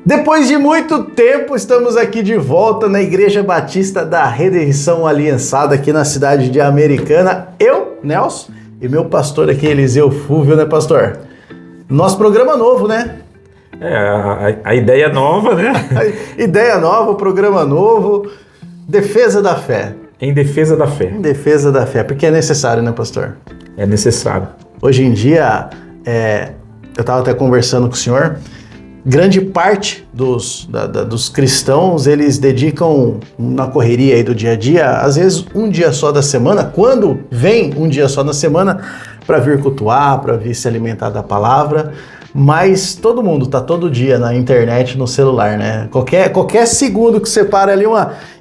Depois de muito tempo, estamos aqui de volta na Igreja Batista da Redenção Aliançada, aqui na cidade de Americana. Eu, Nelson, e meu pastor aqui, Eliseu Fúvio, né, pastor? Nosso programa novo, né? A ideia nova, né? Ideia nova, programa novo, defesa da fé. Em defesa da fé. Em defesa da fé, porque é necessário, né, pastor? É necessário. Hoje em dia, eu estava até conversando com o senhor, grande parte dos cristãos, eles dedicam na correria aí do dia a dia, às vezes um dia só da semana, quando vem um dia só na semana, para vir cultuar, para vir se alimentar da palavra, mas todo mundo tá todo dia na internet, no celular, né? Qualquer segundo que você para ali,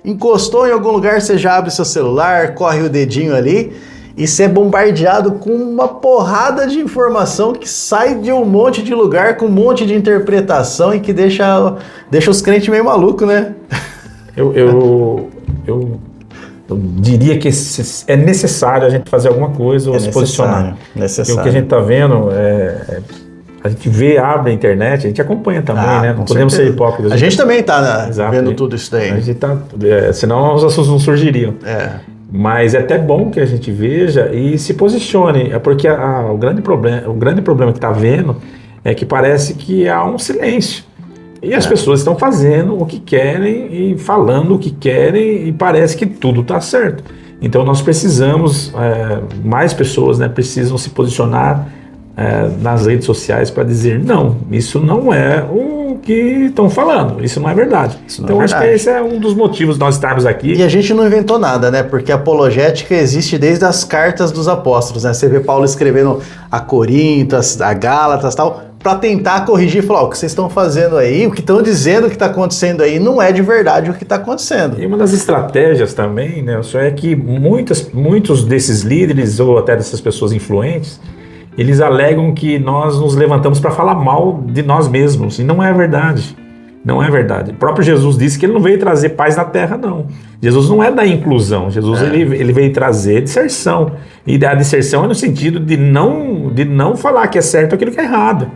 encostou em algum lugar, você já abre seu celular, corre o dedinho ali, e você é bombardeado com uma porrada de informação que sai de um monte de lugar, com um monte de interpretação e que deixa os crentes meio malucos, né? Eu diria que é necessário a gente fazer alguma coisa ou se posicionar. Necessário. E o que a gente está vendo a gente abre a internet, a gente acompanha também, né? Não podemos ser hipócritas. A gente também está vendo tudo isso daí. A gente tá, senão os assuntos não surgiriam. Mas é até bom que a gente veja e se posicione, porque o grande problema que está havendo é que parece que há um silêncio. E as pessoas estão fazendo o que querem e falando o que querem e parece que tudo está certo. Então nós precisamos, mais pessoas, né, precisam se posicionar nas redes sociais para dizer não, isso não é o que estão falando, isso não é verdade. Então acho que esse é um dos motivos de nós estarmos aqui. E a gente não inventou nada, né? Porque a apologética existe desde as cartas dos apóstolos, né? Você vê Paulo escrevendo a Coríntios, a Gálatas e tal, para tentar corrigir e falar, o que vocês estão fazendo aí, o que estão dizendo que está acontecendo aí, não é de verdade o que está acontecendo. E uma das estratégias também, né, é que muitos desses líderes ou até dessas pessoas influentes, eles alegam que nós nos levantamos para falar mal de nós mesmos, e não é verdade. Não é verdade. O próprio Jesus disse que ele não veio trazer paz na terra, não. Jesus não é da inclusão. Jesus ele veio trazer disserção. E a disserção é no sentido de não falar que é certo aquilo que é errado.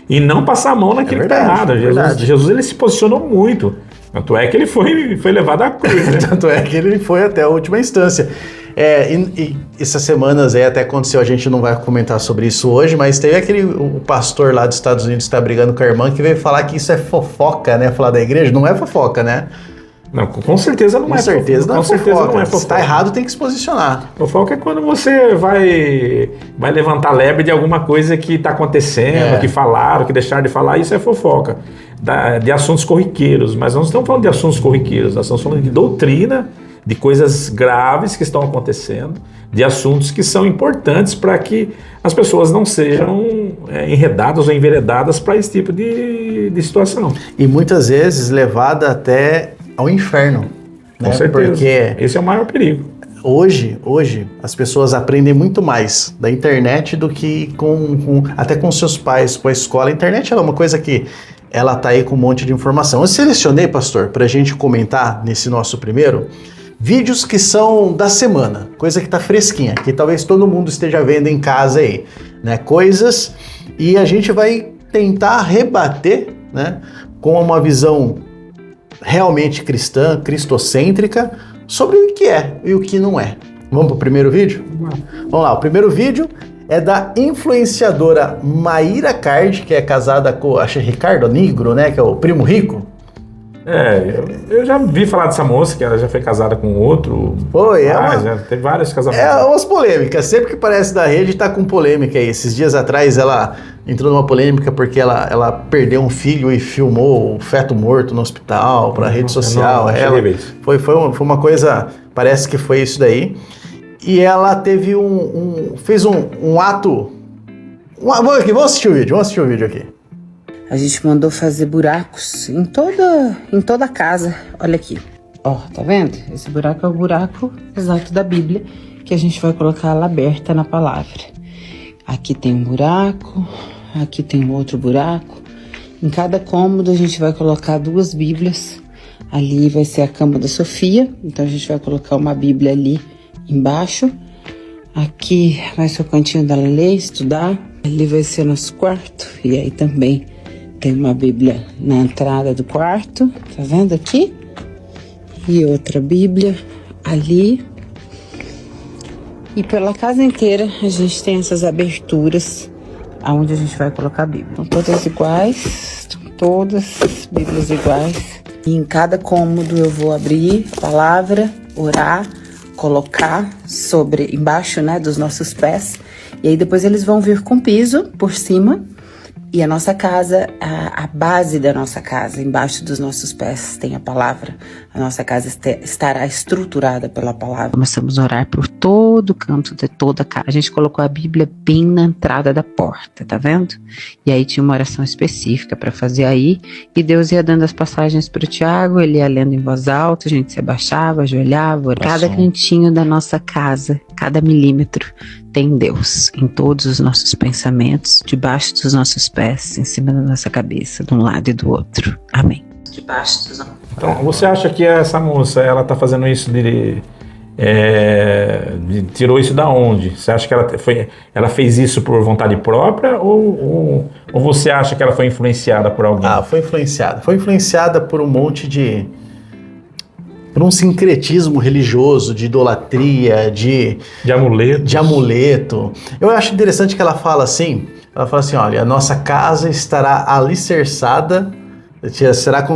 E não passar a mão naquilo que está errado. Jesus ele se posicionou muito. Tanto é que ele foi levado à cruz, né? Tanto é que ele foi até a última instância. E essas semanas aí até aconteceu, a gente não vai comentar sobre isso hoje, mas teve o pastor lá dos Estados Unidos que está brigando com a irmã que veio falar que isso é fofoca, né? Falar da igreja, não é fofoca, né? Não, com certeza não é fofoca. Com certeza não é fofoca. Se tá errado, tem que se posicionar. Fofoca é quando você vai levantar lebre de alguma coisa que está acontecendo, que falaram, que deixaram de falar, isso é fofoca. De assuntos corriqueiros, mas nós não estamos falando de assuntos corriqueiros, nós estamos falando de doutrina, de coisas graves que estão acontecendo, de assuntos que são importantes para que as pessoas não sejam enredadas ou enveredadas para esse tipo de situação. E muitas vezes levada até ao inferno. Com certeza. Porque esse é o maior perigo. Hoje, as pessoas aprendem muito mais da internet do que até com seus pais, com a escola. A internet é uma coisa que ela tá aí com um monte de informação. Eu selecionei, pastor, para a gente comentar nesse nosso primeiro, vídeos que são da semana, coisa que tá fresquinha, que talvez todo mundo esteja vendo em casa aí, né? Coisas, e a gente vai tentar rebater, né, com uma visão realmente cristã, cristocêntrica, sobre o que é e o que não é. Vamos pro primeiro vídeo? Vamos lá, o primeiro vídeo é da influenciadora Mayra Card, que é casada com, acho, Ricardo Nigro, né, que é o primo rico. Eu já vi falar dessa moça, que ela já foi casada com outro. Já teve vários casamentos. Umas polêmicas, sempre que aparece da rede tá com polêmica aí. Esses dias atrás ela entrou numa polêmica porque ela perdeu um filho e filmou o feto morto no hospital pra rede social. Foi uma coisa, parece que foi isso daí. E ela teve fez um ato. Vamos assistir o vídeo aqui. A gente mandou fazer buracos em toda a casa. Olha aqui. Ó, tá vendo? Esse buraco é o buraco exato da Bíblia, que a gente vai colocar ela aberta na palavra. Aqui tem um buraco, aqui tem um outro buraco. Em cada cômodo a gente vai colocar 2 Bíblias. Ali vai ser a cama da Sofia, então a gente vai colocar uma Bíblia ali embaixo. Aqui vai ser o cantinho dela ler, estudar. Ali vai ser nosso quarto, e aí também Tem uma Bíblia na entrada do quarto, tá vendo aqui? E outra Bíblia ali. E pela casa inteira a gente tem essas aberturas aonde a gente vai colocar a Bíblia. Estão todas iguais, todas as Bíblias iguais. E em cada cômodo eu vou abrir a palavra, orar, colocar embaixo, né, dos nossos pés. E aí depois eles vão vir com piso por cima. E a nossa casa, a base da nossa casa, embaixo dos nossos pés tem a palavra. A nossa casa estará estruturada pela palavra. Começamos a orar por todo o canto de toda a casa. A gente colocou a Bíblia bem na entrada da porta, tá vendo? E aí tinha uma oração específica para fazer aí. E Deus ia dando as passagens para o Tiago, ele ia lendo em voz alta, a gente se abaixava, ajoelhava. Orava. Cada cantinho da nossa casa, cada milímetro, tem Deus em todos os nossos pensamentos, debaixo dos nossos pés, em cima da nossa cabeça, de um lado e do outro. Amém. Debaixo dos... Então, você acha que essa moça, ela tá fazendo isso tirou isso da onde? Você acha que ela fez isso por vontade própria ou você acha que ela foi influenciada por alguém? Foi influenciada. Foi influenciada por um monte por um sincretismo religioso, de idolatria, de amuleto. Eu acho interessante que ela fala assim, olha, a nossa casa estará alicerçada, será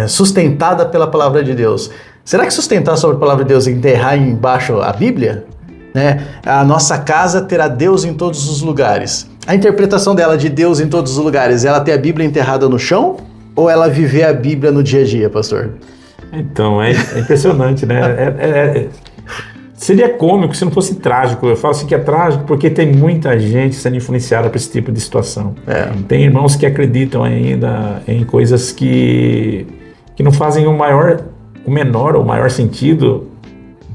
sustentada pela palavra de Deus. Será que sustentar sobre a palavra de Deus é enterrar embaixo a Bíblia? Né? A nossa casa terá Deus em todos os lugares. A interpretação dela de Deus em todos os lugares, ela ter a Bíblia enterrada no chão ou ela viver a Bíblia no dia a dia, pastor? Então, é impressionante, né? Seria cômico se não fosse trágico. Eu falo assim que é trágico porque tem muita gente sendo influenciada por esse tipo de situação. Tem irmãos que acreditam ainda em coisas que não fazem o menor ou maior sentido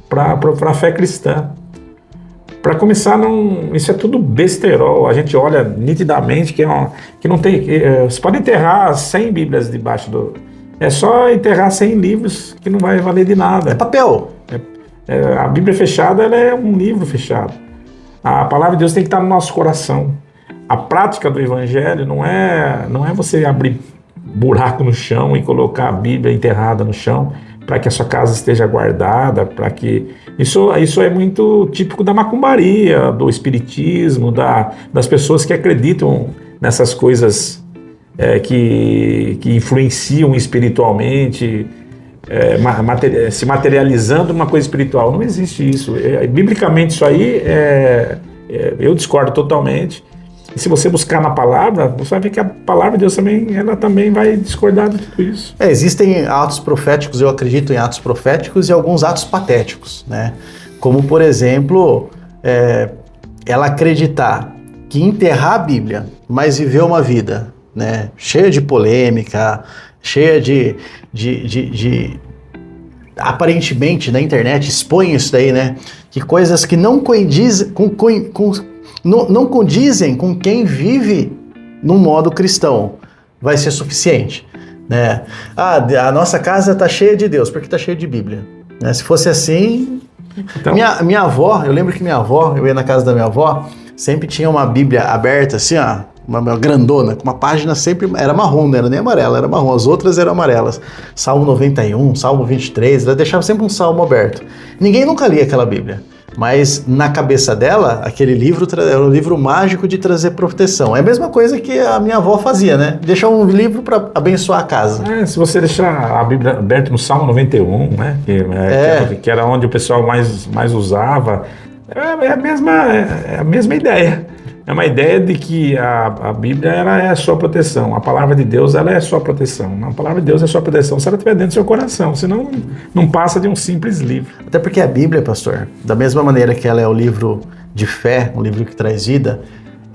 para a fé cristã. Para começar, isso é tudo besterol. A gente olha nitidamente que não tem... Você pode enterrar 100 Bíblias debaixo do... É só enterrar 100 livros que não vai valer de nada. É papel. A Bíblia fechada, ela é um livro fechado. A palavra de Deus tem que estar no nosso coração. A prática do Evangelho não é você abrir buraco no chão e colocar a Bíblia enterrada no chão para que a sua casa esteja guardada, para que... Isso é muito típico da macumbaria, do espiritismo, das pessoas que acreditam nessas coisas... que influenciam espiritualmente, se materializando numa coisa espiritual. Não existe isso. Biblicamente isso aí, eu discordo totalmente. E se você buscar na palavra, você vai ver que a palavra de Deus também vai discordar de tudo isso. Existem atos proféticos, eu acredito em atos proféticos e alguns atos patéticos, né? Como, por exemplo, ela acreditar que enterrar a Bíblia, mas viver uma vida, né, cheia de polêmica, cheia de aparentemente na internet expõe isso daí, né, que coisas que não condizem não condizem com quem vive num modo cristão, vai ser suficiente, né? A nossa casa está cheia de Deus, porque está cheia de Bíblia, né? Se fosse assim, então... minha avó, eu lembro que eu ia na casa da minha avó, sempre tinha uma Bíblia aberta assim, ó, uma grandona, com uma página sempre, era marrom, não era nem amarela, era marrom, as outras eram amarelas. Salmo 91, Salmo 23, ela deixava sempre um salmo aberto. Ninguém nunca lia aquela Bíblia, mas na cabeça dela, aquele livro era um livro mágico de trazer proteção. É a mesma coisa que a minha avó fazia, né? Deixar um livro para abençoar a casa. Se você deixar a Bíblia aberta no Salmo 91, né? Que era onde o pessoal mais usava, é a mesma ideia. É uma ideia de que a Bíblia ela é a sua proteção, a palavra de Deus ela é a sua proteção, a palavra de Deus é a sua proteção se ela estiver dentro do seu coração, senão não passa de um simples livro. Até porque a Bíblia, pastor, da mesma maneira que ela é o livro de fé, um livro que traz vida,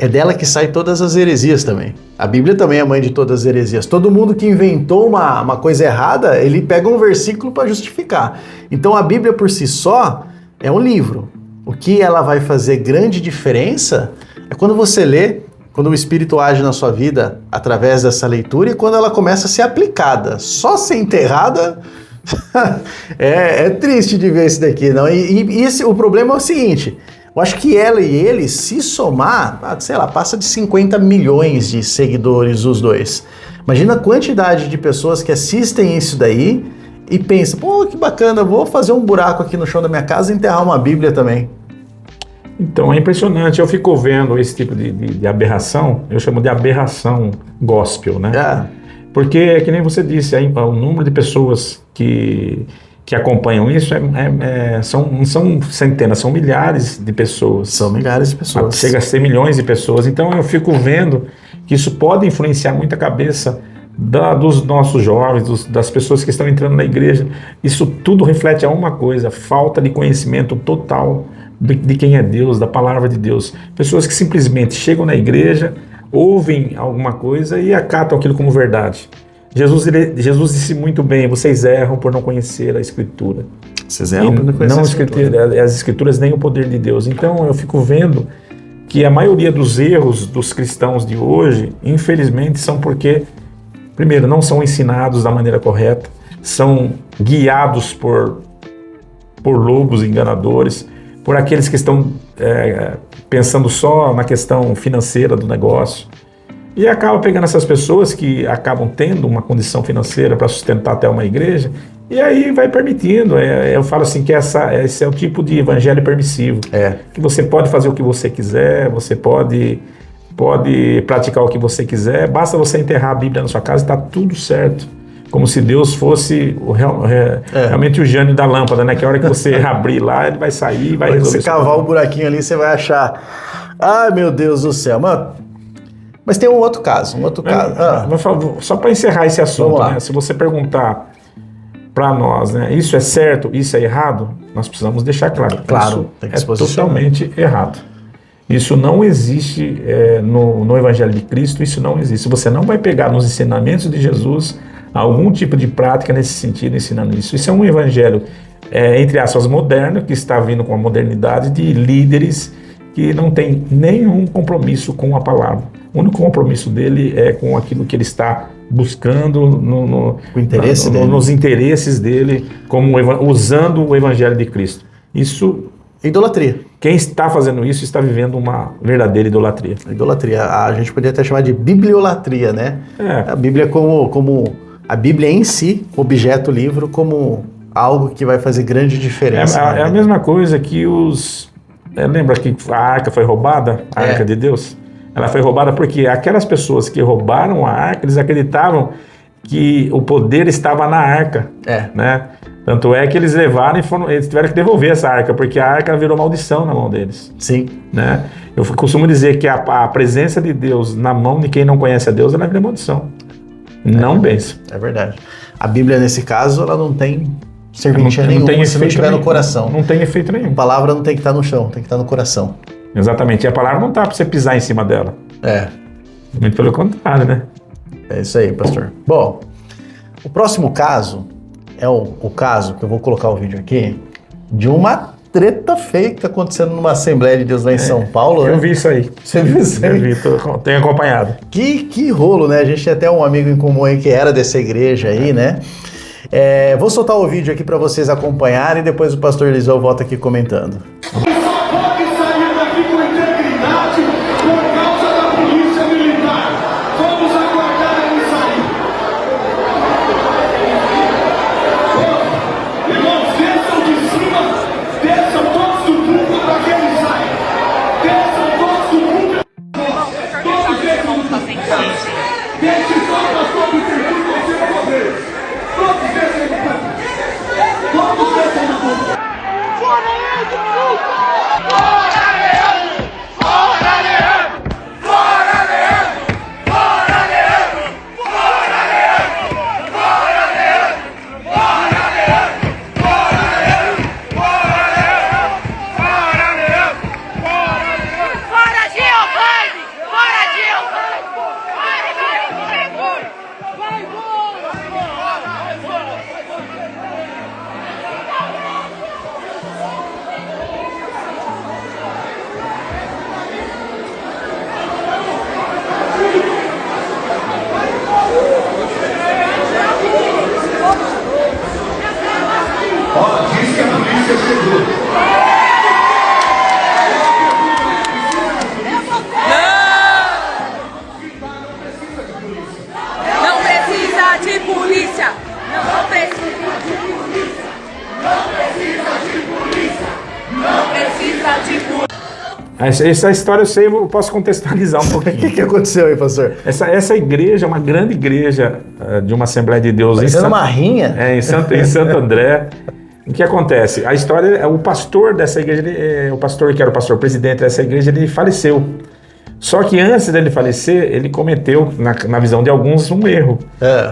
é dela que saem todas as heresias também. A Bíblia também é a mãe de todas as heresias. Todo mundo que inventou uma coisa errada, ele pega um versículo para justificar. Então a Bíblia por si só é um livro. O que ela vai fazer grande diferença é quando você lê, quando o Espírito age na sua vida através dessa leitura e quando ela começa a ser aplicada. Só ser enterrada é triste de ver isso daqui, não? O problema é o seguinte, Eu acho que ela e ele, se somar, sei lá, passa de 50 milhões de seguidores os dois. Imagina a quantidade de pessoas que assistem isso daí e pensam, pô, que bacana, vou fazer um buraco aqui no chão da minha casa e enterrar uma Bíblia também. Então, é impressionante. Eu fico vendo esse tipo de aberração, eu chamo de aberração gospel, né? Porque, é que nem você disse, o número de pessoas que acompanham isso não são centenas, são milhares de pessoas. São milhares de pessoas. Chega a ser milhões de pessoas. Então, eu fico vendo que isso pode influenciar muito a cabeça dos nossos jovens, das pessoas que estão entrando na igreja. Isso tudo reflete a uma coisa: falta de conhecimento total de quem é Deus, da palavra de Deus. Pessoas que simplesmente chegam na igreja, ouvem alguma coisa e acatam aquilo como verdade. Jesus disse muito bem: vocês erram por não conhecer a Escritura. Vocês erram por não conhecer a Escritura. As Escrituras nem o poder de Deus. Então eu fico vendo que a maioria dos erros dos cristãos de hoje, infelizmente, são porque, primeiro, não são ensinados da maneira correta, são guiados por lobos enganadores, por aqueles que estão pensando só na questão financeira do negócio, e acaba pegando essas pessoas que acabam tendo uma condição financeira para sustentar até uma igreja, e aí vai permitindo. Eu falo assim que esse é o tipo de evangelho permissivo, que você pode fazer o que você quiser, você pode praticar o que você quiser, basta você enterrar a Bíblia na sua casa e está tudo certo. Como se Deus fosse realmente o gênio da lâmpada, né? Que a hora que você abrir lá, ele vai sair e vai resolver. Se você cavar o buraquinho ali, você vai achar. Ai, meu Deus do céu, mano. Mas tem um outro caso. Por favor, só para encerrar esse assunto, né? Se você perguntar para nós, né? Isso é certo, isso é errado, nós precisamos deixar claro. Claro, isso é totalmente errado. Isso não existe no Evangelho de Cristo, isso não existe. Você não vai pegar nos ensinamentos de Jesus algum tipo de prática nesse sentido, ensinando isso. Isso é um evangelho, entre aspas, moderno, que está vindo com a modernidade de líderes que não tem nenhum compromisso com a palavra. O único compromisso dele é com aquilo que ele está buscando nos interesses dele, usando o evangelho de Cristo. Isso... Idolatria. Quem está fazendo isso está vivendo uma verdadeira idolatria. Idolatria. A gente poderia até chamar de bibliolatria, né? É. A Bíblia como a Bíblia em si, objeto, livro, como algo que vai fazer grande diferença. É a mesma coisa que lembra que a arca foi roubada? A arca de Deus? Ela foi roubada porque aquelas pessoas que roubaram a arca, eles acreditavam que o poder estava na arca. Né? Tanto é que eles levaram eles tiveram que devolver essa arca, porque a arca virou maldição na mão deles. Sim. Né? Eu costumo dizer que a presença de Deus na mão de quem não conhece a Deus, ela vira maldição. Não bênção. É verdade. A Bíblia, nesse caso, ela não tem serventia nenhuma se não estiver no coração. Não tem efeito nenhum. A palavra não tem que estar no chão, tem que estar no coração. Exatamente. E a palavra não está para você pisar em cima dela. Muito pelo contrário, né? É isso aí, pastor. Bom, o próximo caso é o caso, que eu vou colocar o vídeo aqui, de uma treta feia que está acontecendo numa Assembleia de Deus lá em São Paulo. Eu vi isso aí. Você viu isso aí? Eu vi, tenho acompanhado. Que rolo, né? A gente tem até um amigo em comum aí que era dessa igreja aí, né? Vou soltar o vídeo aqui para vocês acompanharem e depois o pastor Eliseu volta aqui comentando. Fora ele, Essa história eu sei, eu posso contextualizar um O pouquinho. que aconteceu aí, pastor? Essa igreja é uma grande igreja de uma Assembleia de Deus Parecendo uma rinha? em Santo André. O que acontece? A história, o pastor dessa igreja, o pastor que era o pastor presidente dessa igreja, ele faleceu. Só que antes dele falecer, ele cometeu, na visão de alguns, um erro.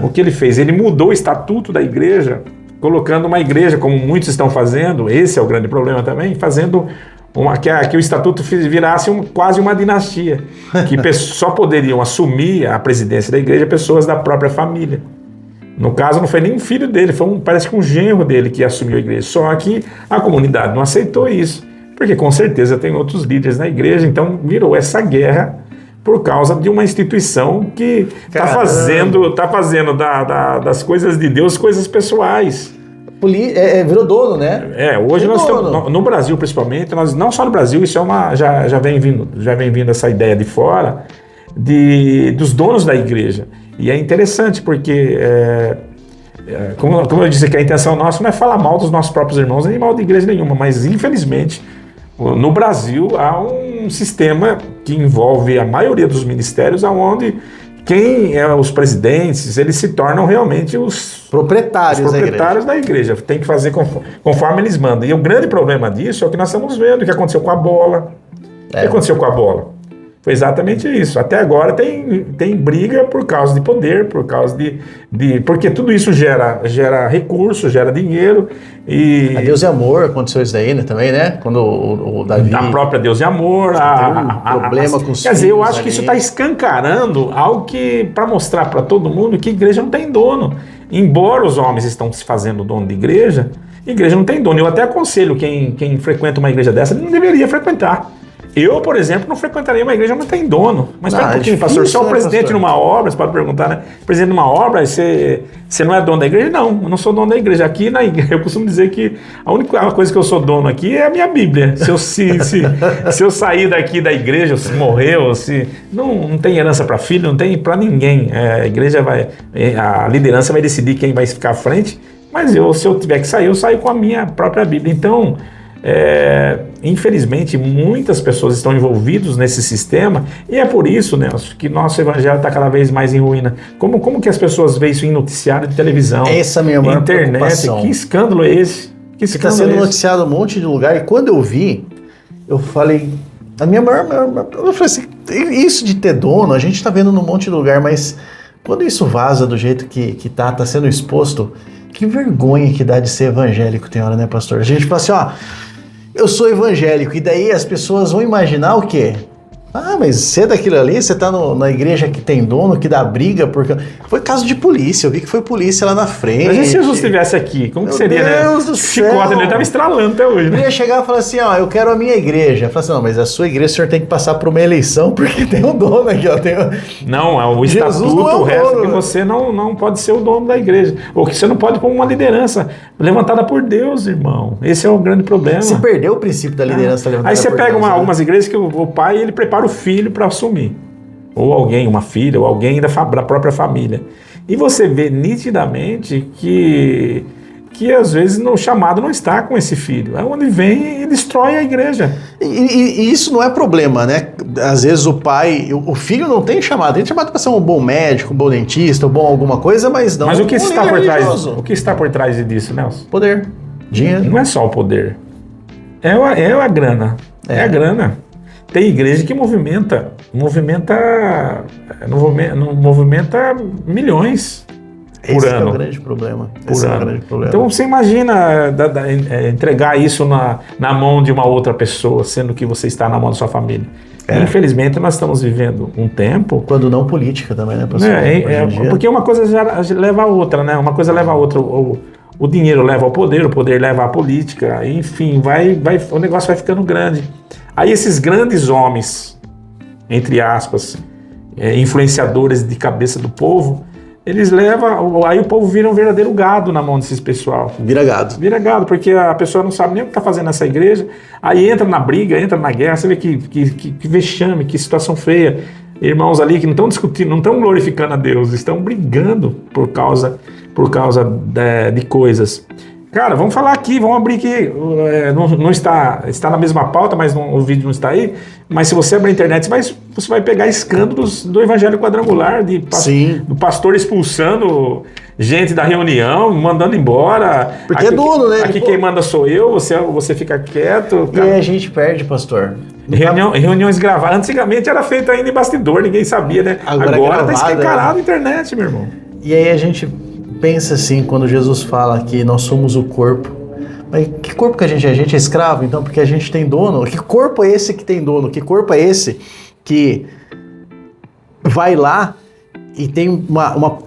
O que ele fez? Ele mudou o estatuto da igreja, colocando uma igreja, como muitos estão fazendo, esse é o grande problema também, fazendo que o estatuto virasse quase uma dinastia, que só poderiam assumir a presidência da igreja pessoas da própria família. No caso, não foi nem um filho dele, parece que um genro dele que assumiu a igreja. Só que a comunidade não aceitou isso, porque com certeza tem outros líderes na igreja, então virou essa guerra por causa de uma instituição que está fazendo das coisas de Deus coisas pessoais. Virou dono, né? Hoje nós estamos, no Brasil principalmente, não só no Brasil, isso já vem vindo essa ideia de fora, dos donos da igreja. E é interessante porque, como eu disse, que a intenção nossa não é falar mal dos nossos próprios irmãos, nem mal de igreja nenhuma, mas infelizmente no Brasil há um sistema que envolve a maioria dos ministérios, onde os presidentes, eles se tornam realmente os proprietários da igreja. Tem que fazer conforme eles mandam. E o grande problema disso é o que nós estamos vendo, o que aconteceu com a bola. O que aconteceu com a bola? Foi exatamente isso. Até agora tem briga por causa de poder, por causa porque tudo isso gera recurso, gera dinheiro. A Deus e Amor aconteceu isso daí, né, também, né? Quando o Davi... A própria Deus e Amor. Problema com os Quer dizer, eu acho que isso está escancarando algo para mostrar para todo mundo que a igreja não tem dono. Embora os homens estão se fazendo dono de igreja, a igreja não tem dono. Eu até aconselho quem frequenta uma igreja dessa, não deveria frequentar. Eu, por exemplo, não frequentaria uma igreja que não tem dono. Mas espera um pouquinho, pastor. Você é o presidente numa obra, você pode perguntar, né? Presidente de uma obra, você não é dono da igreja? Não, eu não sou dono da igreja. Aqui na igreja, eu costumo dizer que a única coisa que eu sou dono aqui é a minha Bíblia. Se eu sair daqui da igreja, se morrer, não tem herança para filho, não tem para ninguém. A igreja a liderança vai decidir quem vai ficar à frente, mas se eu tiver que sair, eu saio com a minha própria Bíblia. Então, infelizmente, muitas pessoas estão envolvidas nesse sistema e é por isso, Nelson, que nosso evangelho está cada vez mais em ruína. Como que as pessoas veem isso em noticiário de televisão, essa é a minha maior internet? Preocupação. Que escândalo é esse? Que está sendo noticiado um monte de lugar e quando eu vi, eu falei, eu falei assim, isso de ter dono, a gente está vendo num monte de lugar, mas quando isso vaza do jeito que tá sendo exposto, que vergonha que dá de ser evangélico tem hora, né, pastor? A gente fala assim, eu sou evangélico, e daí as pessoas vão imaginar o quê? Mas você é daquilo ali, você tá na igreja que tem dono, que dá briga, porque... Foi caso de polícia, eu vi que foi polícia lá na frente. Mas e se Jesus estivesse aqui? Como que seria, né? Meu Deus do céu! Chicote, ele tava estralando até hoje, né? Ele ia chegar e falar assim, eu quero a minha igreja. Eu falo assim, não, mas a sua igreja o senhor tem que passar por uma eleição, porque tem um dono aqui, Não, o estatuto, o resto que você não pode ser o dono da igreja. Ou que você não pode pôr uma liderança levantada por Deus, irmão. Esse é o grande problema. Você perdeu o princípio da liderança levantada Aí você por pega Deus, algumas igrejas que o pai, ele prepara o filho para assumir. Ou alguém, uma filha, ou alguém da própria família. E você vê nitidamente que às vezes no chamado não está com esse filho. É onde vem e destrói a igreja. E isso não é problema, né? Às vezes o filho não tem chamado. Ele é chamado para ser um bom médico, um bom dentista, um bom alguma coisa, mas não. Mas o que está por trás? O que está por trás disso, Nelson? Poder, dinheiro. Não é só o poder. É a grana. É a grana. Tem igreja que movimenta milhões por ano. Esse é o grande problema. Então você imagina entregar isso na mão de uma outra pessoa, sendo que você está na mão da sua família. Infelizmente nós estamos vivendo um tempo... Quando não política também, né, pastor? Porque uma coisa já leva a outra, né? Uma coisa leva a outra. O dinheiro leva ao poder, o poder leva à política, enfim, o negócio vai ficando grande. Aí esses grandes homens, entre aspas, influenciadores de cabeça do povo, eles levam, aí o povo vira um verdadeiro gado na mão desses pessoal. Vira gado, porque a pessoa não sabe nem o que está fazendo nessa igreja, aí entra na briga, entra na guerra, você vê que vexame, que situação feia. Irmãos ali que não estão discutindo, não estão glorificando a Deus, estão brigando por causa de coisas. Cara, vamos falar aqui, vamos abrir aqui. Não está na mesma pauta, mas o vídeo não está aí. Mas se você abrir a internet, você vai pegar escândalos do Evangelho Quadrangular, do pastor expulsando gente da reunião, mandando embora. Porque aqui, é dono, né? Aqui quem manda sou eu, você fica quieto. E aí a gente perde, pastor. Reuniões gravadas. Antigamente era feito ainda em bastidor, ninguém sabia, né? Agora tá escancarado na internet, meu irmão. E aí a gente pensa assim, quando Jesus fala que nós somos o corpo. Mas que corpo que a gente é? A gente é escravo, então, porque a gente tem dono? Que corpo é esse que tem dono? Que corpo é esse que vai lá e tem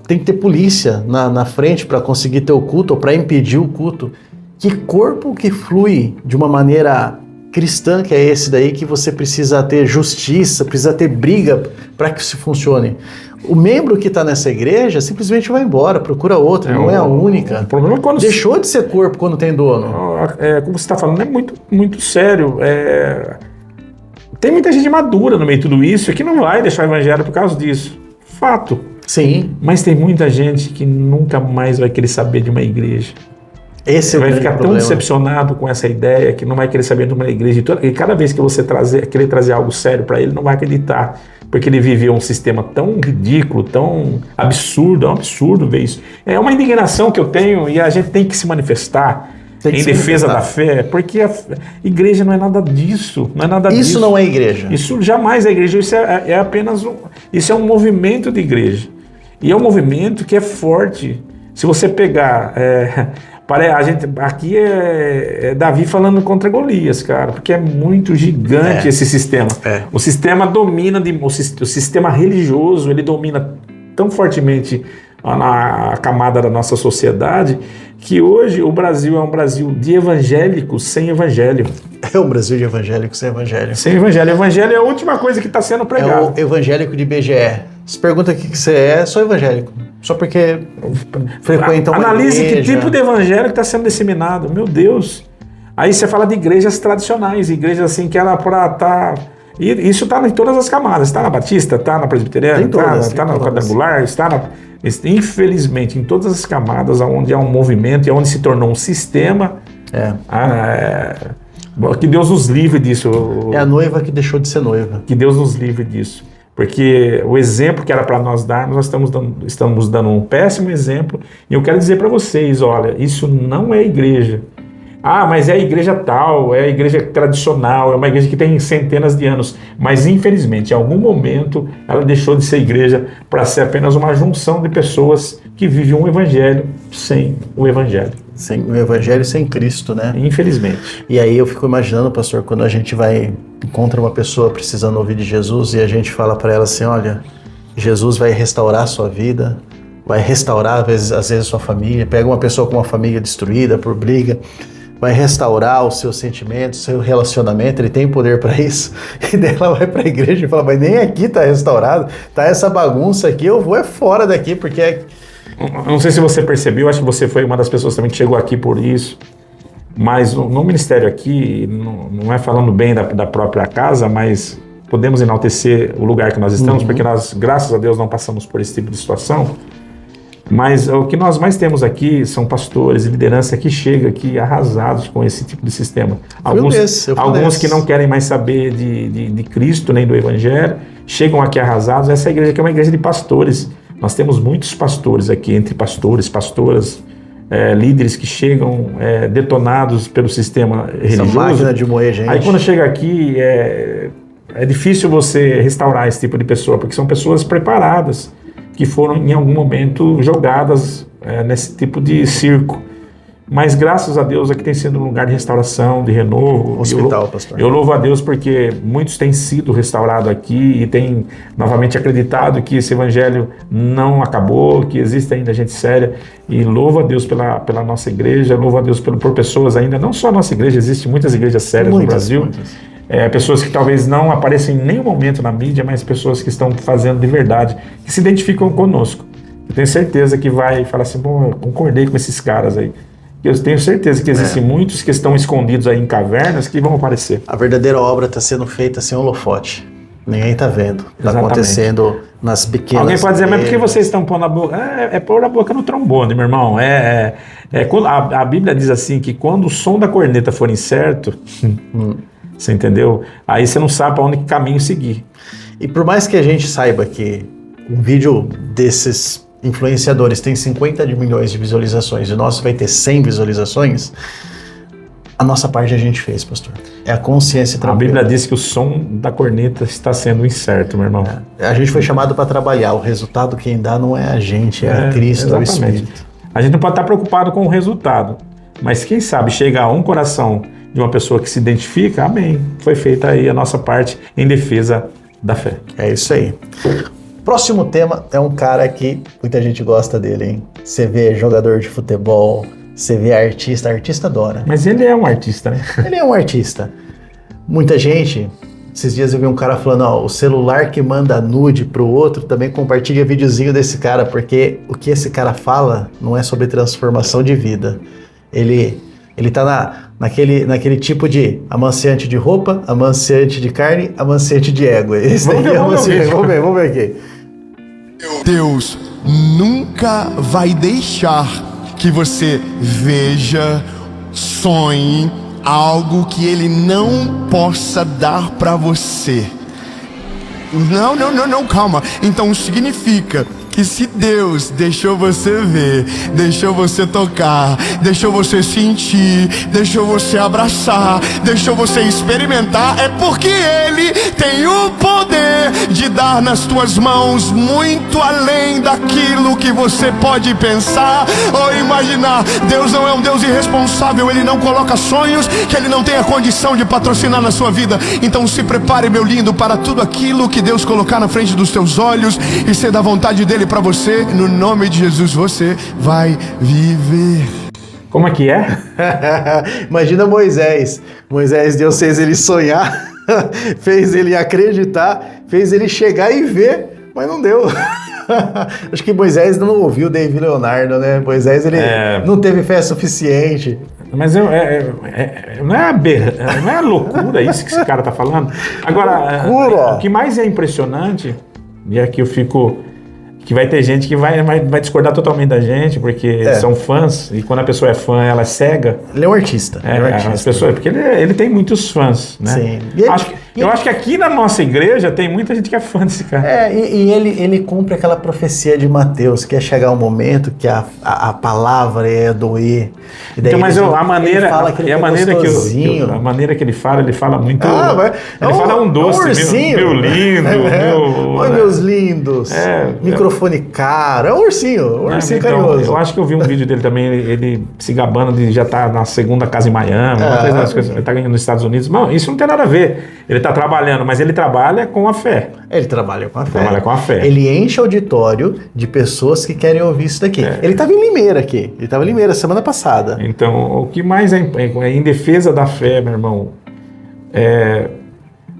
tem que ter polícia na frente para conseguir ter o culto ou para impedir o culto? Que corpo que flui de uma maneira cristã que é esse daí, que você precisa ter justiça, precisa ter briga para que isso funcione? O membro que está nessa igreja simplesmente vai embora, procura outra, não é a única. O problema é quando deixou de ser corpo quando tem dono. Como você está falando, é muito, muito sério. Tem muita gente madura no meio de tudo isso que não vai deixar o evangelho por causa disso. Fato. Sim. Mas tem muita gente que nunca mais vai querer saber de uma igreja. Esse vai ficar tão decepcionado com essa ideia que não vai querer saber de uma igreja. E cada vez que você querer trazer algo sério para ele, não vai acreditar. Porque ele viveu um sistema tão ridículo, tão absurdo, é um absurdo ver isso. É uma indignação que eu tenho e a gente tem que se manifestar em defesa da fé, porque a igreja não é nada disso. Não é nada disso. Isso não é igreja. Isso jamais é igreja, isso é apenas isso é um movimento de igreja. E é um movimento que é forte. Se você pegar... a gente, aqui é Davi falando contra Golias, cara, porque é muito gigante esse sistema. O sistema domina, o sistema religioso, ele domina tão fortemente a camada da nossa sociedade, que hoje o Brasil é um Brasil de evangélicos sem evangelho. É um Brasil de evangélicos sem evangelho. Sem evangelho. O evangelho é a última coisa que está sendo pregado. É o evangélico de BGE. Você pergunta o que você é, sou evangélico. Só porque frequenta uma Analise igreja. Que tipo de evangelho que está sendo disseminado. Meu Deus. Aí você fala de igrejas tradicionais, igrejas assim que ela para estar... E isso está em todas as camadas. Está na Batista, está na Presbiteriana, está na Quadrangular, está na... Infelizmente, em todas as camadas onde há um movimento e onde se tornou um sistema... que Deus nos livre disso. É a noiva que deixou de ser noiva. Que Deus nos livre disso. Porque o exemplo que era para nós dar, nós estamos dando um péssimo exemplo. E eu quero dizer para vocês, olha, isso não é igreja. Mas é a igreja tal, é a igreja tradicional, é uma igreja que tem centenas de anos. Mas, infelizmente, em algum momento, ela deixou de ser igreja para ser apenas uma junção de pessoas que vivem um evangelho sem o evangelho. Sem o evangelho sem Cristo, né? Infelizmente. E aí eu fico imaginando, pastor, quando a gente encontra uma pessoa precisando ouvir de Jesus e a gente fala para ela assim, olha, Jesus vai restaurar a sua vida, vai restaurar às vezes sua família, pega uma pessoa com uma família destruída por briga, vai restaurar os seus sentimentos, seu relacionamento, ele tem poder para isso. E daí ela vai para a igreja e fala, mas nem aqui está restaurado, tá essa bagunça aqui, eu vou fora daqui, porque... Não sei se você percebeu, acho que você foi uma das pessoas também que chegou aqui por isso, mas no ministério aqui, não é falando bem da própria casa, mas podemos enaltecer o lugar que nós estamos, porque nós, graças a Deus, não passamos por esse tipo de situação. Mas o que nós mais temos aqui são pastores e liderança que chegam aqui arrasados com esse tipo de sistema. Alguns que não querem mais saber de Cristo nem do Evangelho, chegam aqui arrasados. Essa igreja aqui é uma igreja de pastores. Nós temos muitos pastores aqui, entre pastores, pastoras, líderes que chegam detonados pelo sistema religioso. Essa máquina de moer gente. Aí quando chega aqui, é difícil você restaurar esse tipo de pessoa, porque são pessoas preparadas, que foram em algum momento jogadas nesse tipo de circo. Mas graças a Deus aqui tem sido um lugar de restauração, de renovo. Hospital, pastor. Eu louvo a Deus porque muitos têm sido restaurados aqui e têm novamente acreditado que esse evangelho não acabou, que existe ainda gente séria. E louvo a Deus pela nossa igreja, louvo a Deus por pessoas ainda, não só a nossa igreja, existem muitas igrejas sérias no Brasil. Muitas. Pessoas que talvez não aparecem em nenhum momento na mídia, mas pessoas que estão fazendo de verdade, que se identificam conosco. Eu tenho certeza que vai falar assim, bom, eu concordei com esses caras aí. Eu tenho certeza que existem muitos que estão escondidos aí em cavernas que vão aparecer. A verdadeira obra está sendo feita sem holofote. Ninguém está vendo. Está acontecendo nas pequenas... Alguém pode dizer, mas por que vocês estão pondo a boca? É pôr a boca no trombone, meu irmão. Quando a Bíblia diz assim, que quando o som da corneta for incerto, você entendeu? Aí você não sabe para onde caminho seguir. E por mais que a gente saiba que um vídeo desses influenciadores tem 50 milhões de visualizações e o nosso vai ter 100 visualizações, a nossa parte a gente fez, pastor. É a consciência tranquila. A Bíblia diz que o som da corneta está sendo incerto, meu irmão. A gente foi chamado para trabalhar. O resultado quem dá não é a gente, é Cristo, é o Espírito. A gente não pode estar preocupado com o resultado, mas quem sabe chegar a um coração de uma pessoa que se identifica, amém. Foi feita aí a nossa parte em defesa da fé. É isso aí. Próximo tema é um cara que muita gente gosta dele, hein? Você vê jogador de futebol, você vê artista adora. Mas ele é um artista, né? Ele é um artista. Muita gente, esses dias eu vi um cara falando, o celular que manda nude pro outro também compartilha videozinho desse cara, porque o que esse cara fala não é sobre transformação de vida. Ele tá naquele tipo de amanciante de roupa, amanciante de carne, amanciante de ego. Esse daqui é amanciante. Vamos ver aqui. Deus nunca vai deixar que você veja, sonhe algo que Ele não possa dar para você. Não, calma. Então significa que se Deus deixou você ver, deixou você tocar, deixou você sentir, deixou você abraçar, deixou você experimentar, é porque Ele tem o poder de dar nas tuas mãos muito além daquilo que você pode pensar ou imaginar. Deus não é um Deus irresponsável, Ele não coloca sonhos que Ele não tem a condição de patrocinar na sua vida. Então se prepare, meu lindo, para tudo aquilo que Deus colocar na frente dos teus olhos e ser da vontade dEle para você. No nome de Jesus você vai viver. Como é que é? Imagina Moisés. Deus fez ele sonhar, fez ele acreditar, fez ele chegar e ver, mas não deu. Acho que Moisés não ouviu David Leonardo, né? Moisés ele não teve fé suficiente. Mas não é loucura isso que esse cara tá falando? Agora, o que mais é impressionante, e aqui eu fico... que vai ter gente que vai discordar totalmente da gente, porque são fãs, e quando a pessoa é fã, ela é cega. Ele é um artista. As pessoas, porque ele tem muitos fãs, né? Sim. Eu acho que aqui na nossa igreja tem muita gente que é fã desse cara. E ele cumpre aquela profecia de Mateus, que é chegar um momento que a palavra é doer. Então, mas a maneira que ele fala muito... ele fala um doce, meu lindo, Oi, meus lindos. Microfone caro. É um ursinho carinhoso. Eu acho que eu vi um vídeo dele também, ele se gabando de já estar na segunda casa em Miami, ele está ganhando nos Estados Unidos. Não, isso não tem nada a ver. Ele está trabalhando, mas ele trabalha com a fé. Ele trabalha com a fé. Ele enche auditório de pessoas que querem ouvir isso daqui. Ele estava em Limeira aqui. Ele estava em Limeira semana passada. Então, o que mais é em defesa da fé, meu irmão,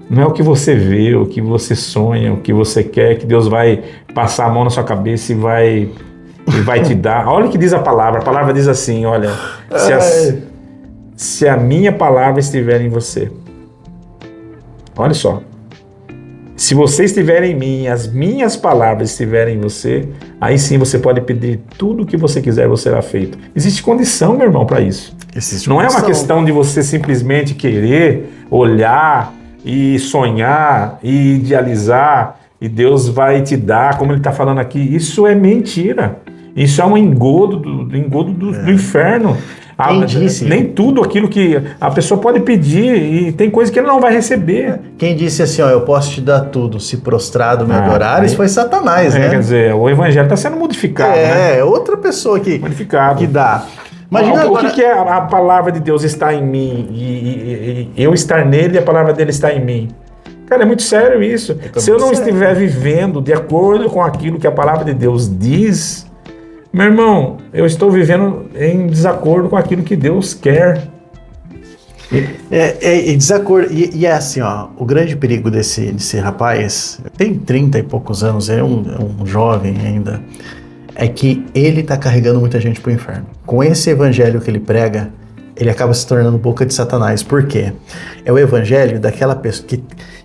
não é o que você vê, o que você sonha, o que você quer, que Deus vai passar a mão na sua cabeça e vai te dar. Olha o que diz a palavra diz assim, olha, se a minha palavra estiver em você, olha só, se você estiver em mim, as minhas palavras estiverem em você, aí sim você pode pedir tudo o que você quiser, você será feito. Existe condição, meu irmão, para isso. Não é uma questão de você simplesmente querer, olhar e sonhar e idealizar e Deus vai te dar, como ele está falando aqui. Isso é mentira. Isso é um engodo do inferno. Quem disse? Nem tudo aquilo que a pessoa pode pedir, e tem coisa que ele não vai receber. Quem disse assim, eu posso te dar tudo, se prostrado me adorares, foi Satanás, né? Quer dizer, o evangelho está sendo modificado, né? É outra pessoa que dá. Imagina agora... O que é a palavra de Deus está em mim, e eu estar nele e a palavra dele está em mim? Cara, é muito sério isso. Se eu não estiver vivendo de acordo com aquilo que a palavra de Deus diz, meu irmão, eu estou vivendo em desacordo com aquilo que Deus quer. Desacordo. E é assim, o grande perigo desse rapaz, tem 30 e poucos anos, é um jovem ainda, é que ele está carregando muita gente para o inferno. Com esse evangelho que ele prega, ele acaba se tornando boca de Satanás. Por quê? É o evangelho daquela pessoa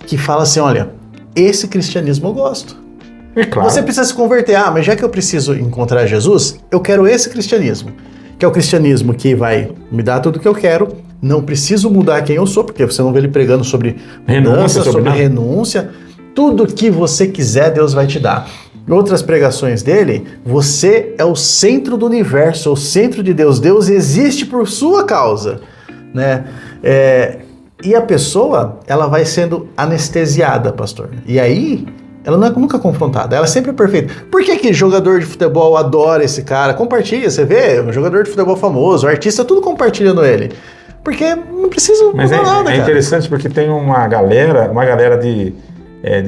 que fala assim, olha, esse cristianismo eu gosto. É claro. Você precisa se converter. Mas já que eu preciso encontrar Jesus, eu quero esse cristianismo. Que é o cristianismo que vai me dar tudo o que eu quero. Não preciso mudar quem eu sou, porque você não vê ele pregando sobre mudança, sobre renúncia. Tudo que você quiser, Deus vai te dar. Em outras pregações dele, você é o centro do universo, o centro de Deus. Deus existe por sua causa, né? E a pessoa, ela vai sendo anestesiada, pastor. E aí, ela não é nunca confrontada, ela é sempre perfeita. Por que jogador de futebol adora esse cara? Compartilha, você vê, um jogador de futebol famoso, artista, tudo compartilhando ele. Porque não precisa mudar nada, cara. É interessante porque tem uma galera de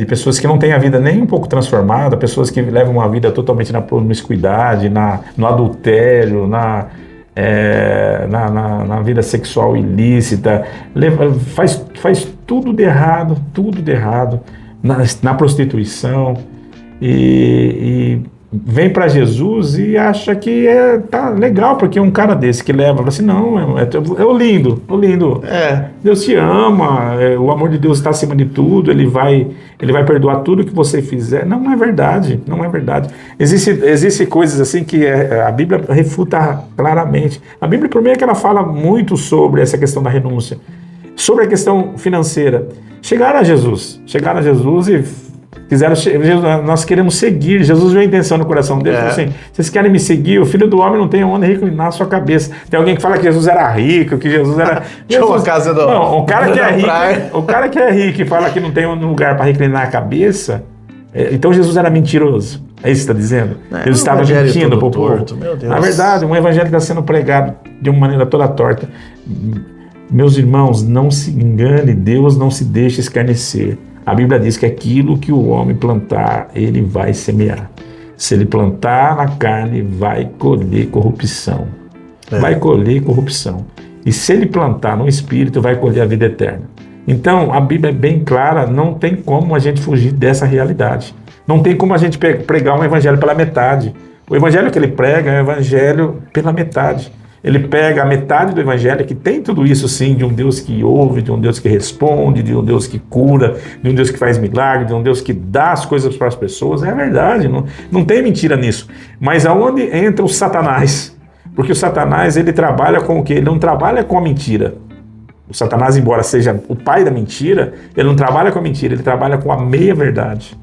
pessoas que não têm a vida nem um pouco transformada, pessoas que levam uma vida totalmente na promiscuidade, no adultério, na vida sexual ilícita, faz tudo de errado, na prostituição, e vem para Jesus e acha que tá legal, porque um cara desse que leva, fala assim, não, é o lindo. Deus te ama, o amor de Deus está acima de tudo, ele vai perdoar tudo que você fizer. Não é verdade. Existem coisas assim que a Bíblia refuta claramente. A Bíblia, primeiro, que ela fala muito sobre essa questão da renúncia, sobre a questão financeira. Chegaram a Jesus e nós queremos seguir. Jesus viu a intenção no coração dele, falou assim, vocês querem me seguir? O Filho do Homem não tem onde reclinar a sua cabeça. Tem alguém que fala que Jesus era rico, que Jesus era... Não, o cara que é rico e fala que não tem um lugar para reclinar a cabeça, então Jesus era mentiroso. É isso que você está dizendo? Deus estava mentindo para o povo. Na verdade, um evangelho está sendo pregado de uma maneira toda torta. Meus irmãos, não se engane, Deus não se deixa escarnecer. A Bíblia diz que aquilo que o homem plantar, ele vai semear. Se ele plantar na carne, vai colher corrupção. Vai colher corrupção. E se ele plantar no espírito, vai colher a vida eterna. Então, a Bíblia é bem clara, não tem como a gente fugir dessa realidade. Não tem como a gente pregar um evangelho pela metade. O evangelho que ele prega é um evangelho pela metade. Ele pega a metade do evangelho, que tem tudo isso sim, de um Deus que ouve, de um Deus que responde, de um Deus que cura, de um Deus que faz milagre, de um Deus que dá as coisas para as pessoas. É verdade, não tem mentira nisso. Mas aonde entra o Satanás? Porque o Satanás, ele trabalha com o quê? Ele não trabalha com a mentira. O Satanás, embora seja o pai da mentira, ele não trabalha com a mentira, ele trabalha com a meia-verdade.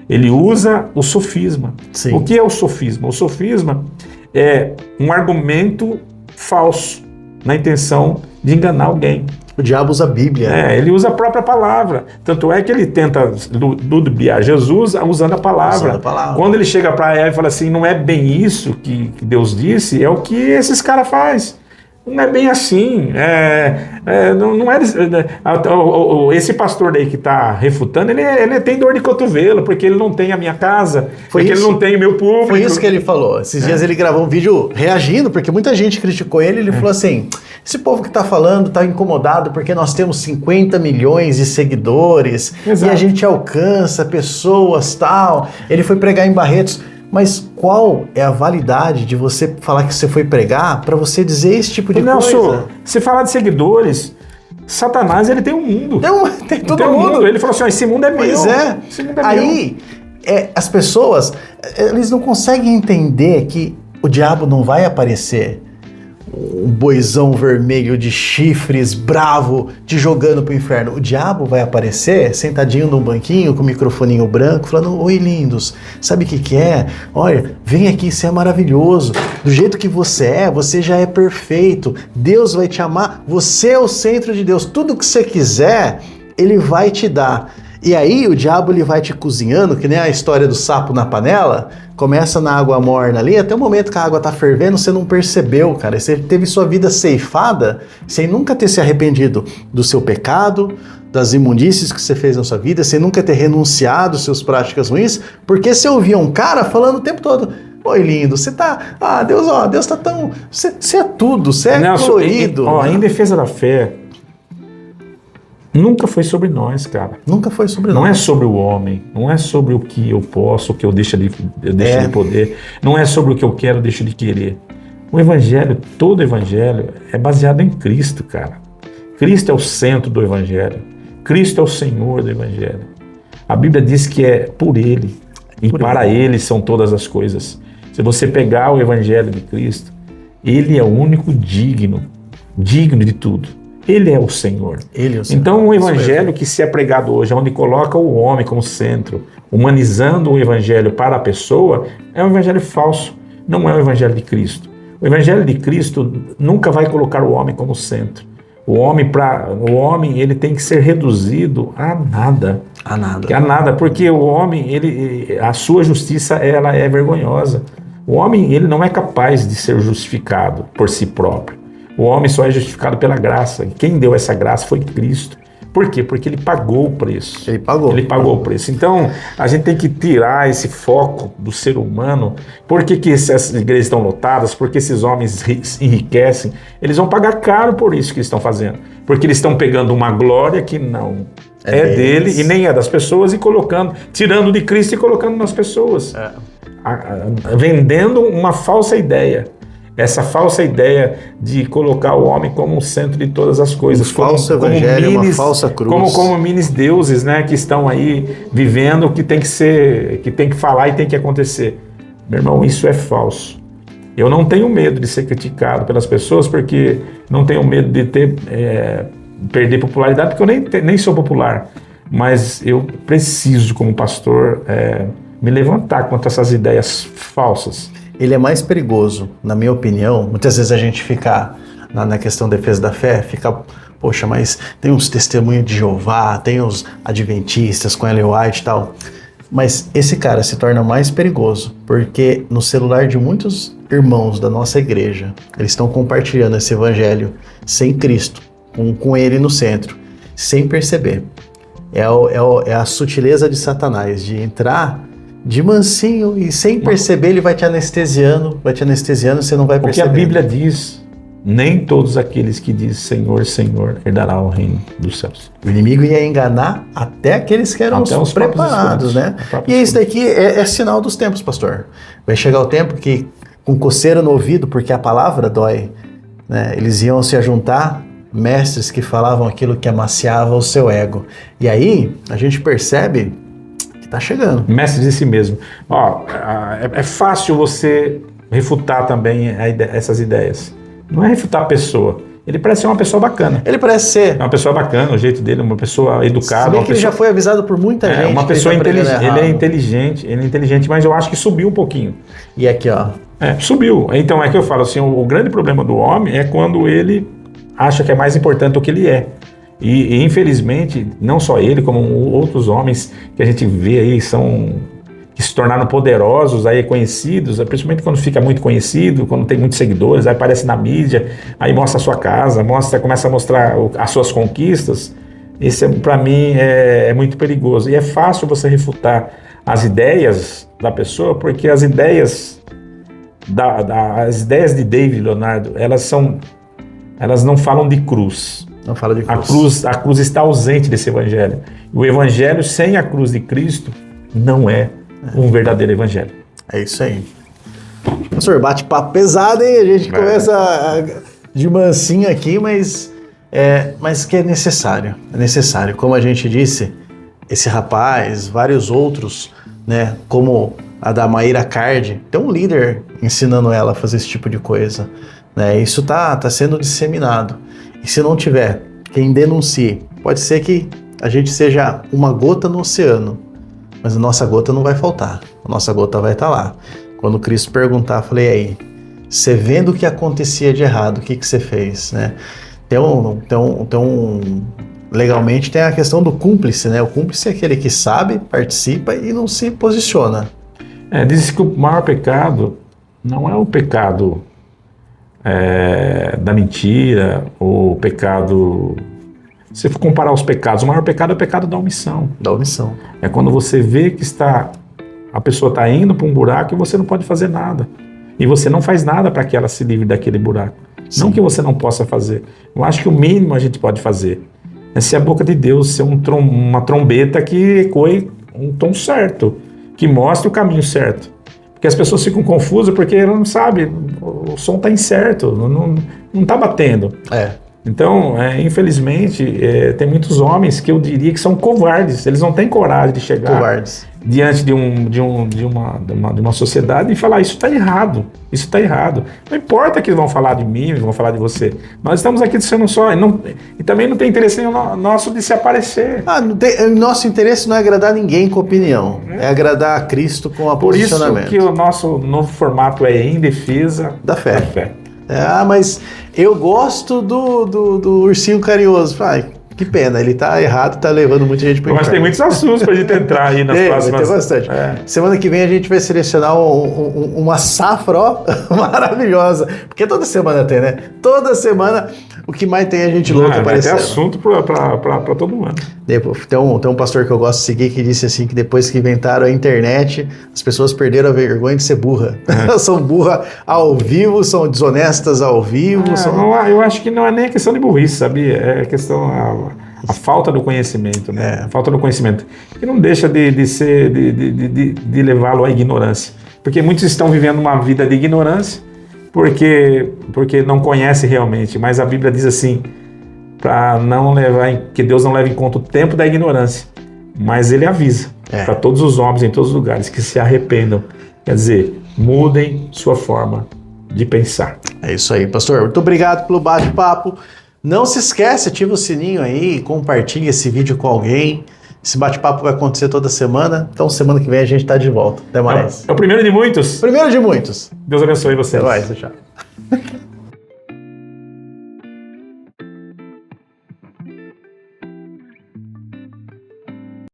Ele usa o sofisma. Sim. O que é o sofisma? O sofisma é um argumento falso, na intenção de enganar alguém. O diabo usa a Bíblia. Ele usa a própria palavra. Tanto é que ele tenta ludibriar Jesus usando a palavra. Quando ele chega para Eva e fala assim, não é bem isso que Deus disse, é o que esses caras fazem. Não é bem assim. Esse pastor daí que está refutando, ele tem dor de cotovelo, porque ele não tem a minha casa, porque ele não tem o meu público. Foi isso que ele falou. Esses dias ele gravou um vídeo reagindo, porque muita gente criticou ele. Ele falou assim, esse povo que está falando está incomodado porque nós temos 50 milhões de seguidores. Exato. E a gente alcança pessoas, tal. Ele foi pregar em Barretos. Mas qual é a validade de você falar que você foi pregar para você dizer esse tipo de coisa? Se falar de seguidores, Satanás, ele tem um mundo. Tem todo mundo. Ele falou assim, esse mundo é meu. Pois é. Esse mundo é aí, as pessoas, eles não conseguem entender que o diabo não vai aparecer um boizão vermelho de chifres, bravo, te jogando pro inferno. O diabo vai aparecer sentadinho num banquinho com o microfoninho branco, falando, oi lindos, sabe o que é? Olha, vem aqui, você é maravilhoso. Do jeito que você já é perfeito. Deus vai te amar, você é o centro de Deus. Tudo que você quiser, Ele vai te dar. E aí o diabo ele vai te cozinhando, que nem a história do sapo na panela, começa na água morna ali, até o momento que a água tá fervendo, você não percebeu, cara. Você teve sua vida ceifada sem nunca ter se arrependido do seu pecado, das imundícies que você fez na sua vida, sem nunca ter renunciado às suas práticas ruins, porque você ouvia um cara falando o tempo todo, oi lindo, você tá, Deus tá tão, você é tudo, você é colorido. Em defesa da fé, nunca foi sobre nós, cara. Nunca foi sobre nós. Não é sobre o homem, não é sobre o que eu posso, o que eu deixo de poder, não é sobre o que eu quero, deixo de querer. O evangelho, todo evangelho é baseado em Cristo, cara. Cristo é o centro do evangelho. Cristo é o Senhor do evangelho. A Bíblia diz que é por Ele. E para Ele são todas as coisas. Se você pegar o Evangelho de Cristo, Ele é o único digno de tudo. Ele é o Senhor. Ele é o Senhor. Então o Evangelho que se é pregado hoje, onde coloca o homem como centro, humanizando o Evangelho para a pessoa, é um Evangelho falso, não é o Evangelho de Cristo. O Evangelho de Cristo nunca vai colocar o homem como centro. O homem ele tem que ser reduzido a nada. A nada. A nada, porque o homem, a sua justiça, ela é vergonhosa. O homem, ele não é capaz de ser justificado por si próprio. O homem só é justificado pela graça. E quem deu essa graça foi Cristo. Por quê? Porque ele pagou o preço. Ele pagou o preço. Então, a gente tem que tirar esse foco do ser humano. Por que essas igrejas estão lotadas? Por que esses homens enriquecem? Eles vão pagar caro por isso que eles estão fazendo. Porque eles estão pegando uma glória que não é dele e nem é das pessoas e tirando de Cristo e colocando nas pessoas. Vendendo uma falsa ideia. Essa falsa ideia de colocar o homem como o centro de todas as coisas. Um falso evangelho, uma falsa cruz. Como minis deuses, né, que estão aí vivendo o que tem que ser, que tem que falar e tem que acontecer. Meu irmão, isso é falso. Eu não tenho medo de ser criticado pelas pessoas, porque não tenho medo de perder popularidade, porque eu nem sou popular. Mas eu preciso, como pastor, me levantar contra essas ideias falsas. Ele é mais perigoso, na minha opinião. Muitas vezes a gente fica na questão da defesa da fé, poxa, mas tem uns testemunhos de Jeová, tem os adventistas com Ellen White e tal. Mas esse cara se torna mais perigoso, porque no celular de muitos irmãos da nossa igreja, eles estão compartilhando esse evangelho sem Cristo, com ele no centro, sem perceber. É a sutileza de Satanás, de entrar de mansinho e sem perceber ele vai te anestesiando, você não vai perceber. Porque a Bíblia diz, nem todos aqueles que dizem Senhor, Senhor, herdará o reino dos céus. O inimigo ia enganar até aqueles que eram os preparados, né? E isso daqui é sinal dos tempos, pastor. Vai chegar o tempo que, com coceira no ouvido, porque a palavra dói, né? Eles iam se ajuntar, mestres que falavam aquilo que amaciava o seu ego. E aí, a gente percebe tá chegando. Mestre de si mesmo. É fácil você refutar também essas ideias. Não é refutar a pessoa. Ele parece ser uma pessoa bacana. Ele parece ser. É uma pessoa bacana, o jeito dele, uma pessoa educada. Ele já foi avisado por muita gente. Uma pessoa inteligente. Ele é inteligente, mas eu acho que subiu um pouquinho. E aqui, ó. Subiu. Então é que eu falo assim, o grande problema do homem é quando ele acha que é mais importante do que ele é. E infelizmente, não só ele, como outros homens que a gente vê aí que se tornaram poderosos, aí conhecidos, principalmente quando fica muito conhecido, quando tem muitos seguidores, aí aparece na mídia, aí mostra a sua casa, começa a mostrar as suas conquistas. Esse, para mim, é muito perigoso. E é fácil você refutar as ideias da pessoa, porque as ideias de David Leonardo, elas não falam de cruz. Não fala de cruz. A cruz está ausente desse evangelho. O evangelho sem a cruz de Cristo não é um verdadeiro evangelho. É isso aí. Professor, bate-papo pesado, hein? A gente começa de mansinho aqui, mas que é necessário. É necessário. Como a gente disse, esse rapaz, vários outros, né? Como a da Mayra Card, tem um líder ensinando ela a fazer esse tipo de coisa. Né? Isso tá sendo disseminado. E se não tiver quem denuncie, pode ser que a gente seja uma gota no oceano, mas a nossa gota não vai faltar, a nossa gota vai estar lá. Quando Cristo perguntar, eu falei, aí, você vendo o que acontecia de errado, o que você fez? Né? Legalmente tem a questão do cúmplice, né? O cúmplice é aquele que sabe, participa e não se posiciona. Diz que o maior pecado não é o pecado da mentira, o pecado... Se for comparar os pecados, o maior pecado é o pecado da omissão. Da omissão. É quando você vê que a pessoa está indo para um buraco e você não pode fazer nada. E você não faz nada para que ela se livre daquele buraco. Sim. Não que você não possa fazer. Eu acho que o mínimo a gente pode fazer é ser a boca de Deus, ser uma trombeta que ecoe um tom certo, que mostre o caminho certo. Porque as pessoas ficam confusas porque ela não sabe, o som está incerto, não está batendo. Então, infelizmente, tem muitos homens que eu diria que são covardes, eles não têm coragem de chegar diante de uma sociedade e falar, isso está errado, isso está errado. Não importa que vão falar de mim, vão falar de você. Nós estamos aqui sendo só, e também não tem interesse nosso de se aparecer. Nosso interesse não é agradar ninguém com opinião, é agradar a Cristo com a Por isso posicionamento. que o nosso novo formato é em defesa da fé. Mas eu gosto do ursinho carinhoso. Que pena, ele tá errado, tá levando muita gente para o inferno. Mas tem muitos assuntos pra gente entrar aí nas próximas... Tem bastante. Semana que vem a gente vai selecionar uma safra, maravilhosa. Porque toda semana tem, né? Toda semana o que mais tem a gente louca aparecendo. Tem assunto pra todo mundo. Tem um pastor que eu gosto de seguir que disse assim, que depois que inventaram a internet, as pessoas perderam a vergonha de ser burra. Elas são burras ao vivo, são desonestas ao vivo. Eu acho que não é nem questão de burrice, sabia? É questão... A falta do conhecimento, né? A falta do conhecimento. Que não deixa de levá-lo à ignorância. Porque muitos estão vivendo uma vida de ignorância porque não conhecem realmente. Mas a Bíblia diz assim, que Deus não leva em conta o tempo da ignorância. Mas Ele avisa para todos os homens em todos os lugares que se arrependam. Quer dizer, mudem sua forma de pensar. É isso aí, pastor. Muito obrigado pelo bate-papo. Não se esquece, ativa o sininho aí, compartilha esse vídeo com alguém. Esse bate-papo vai acontecer toda semana. Então, semana que vem a gente está de volta. Até mais. É o primeiro de muitos. Primeiro de muitos. Deus abençoe vocês. Até mais, tchau.